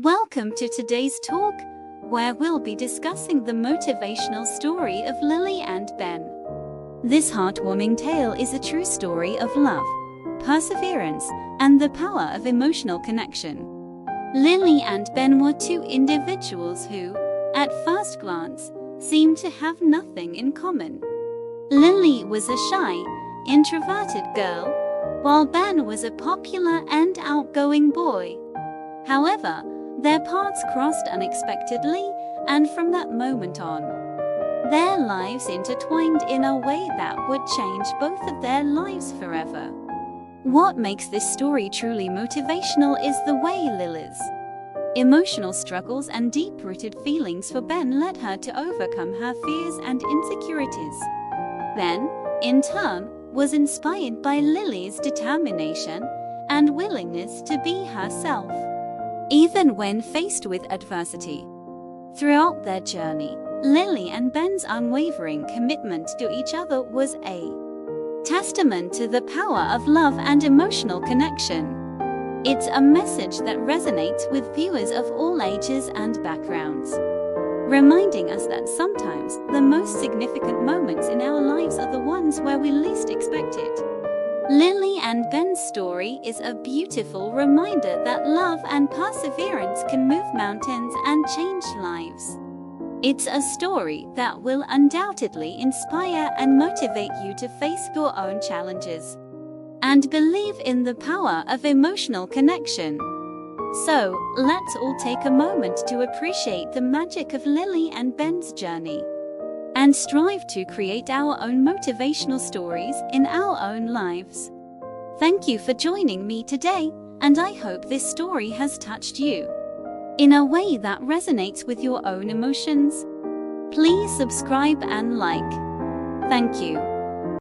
Welcome to today's talk, where we'll be discussing the motivational story of Lily and Ben. This heartwarming tale is a true story of love, perseverance, and the power of emotional connection. Lily and Ben were two individuals who, at first glance, seemed to have nothing in common. Lily was a shy, introverted girl, while Ben was a popular and outgoing boy. However, their paths crossed unexpectedly, and from that moment on, their lives intertwined in a way that would change both of their lives forever. What makes this story truly motivational is the way Lily's emotional struggles and deep-rooted feelings for Ben led her to overcome her fears and insecurities. Ben, in turn, was inspired by Lily's determination and willingness to be herself, even when faced with adversity. Throughout their journey, Lily and Ben's unwavering commitment to each other was a testament to the power of love and emotional connection. It's a message that resonates with viewers of all ages and backgrounds, reminding us that sometimes the most significant moments in our lives are the ones where we least expect it. Lily and Ben's story is a beautiful reminder that love and perseverance can move mountains and change lives. It's a story that will undoubtedly inspire and motivate you to face your own challenges and believe in the power of emotional connection. So, let's all take a moment to appreciate the magic of Lily and Ben's journey and strive to create our own motivational stories in our own lives. Thank you for joining me today, and I hope this story has touched you in a way that resonates with your own emotions. Please subscribe and like. Thank you.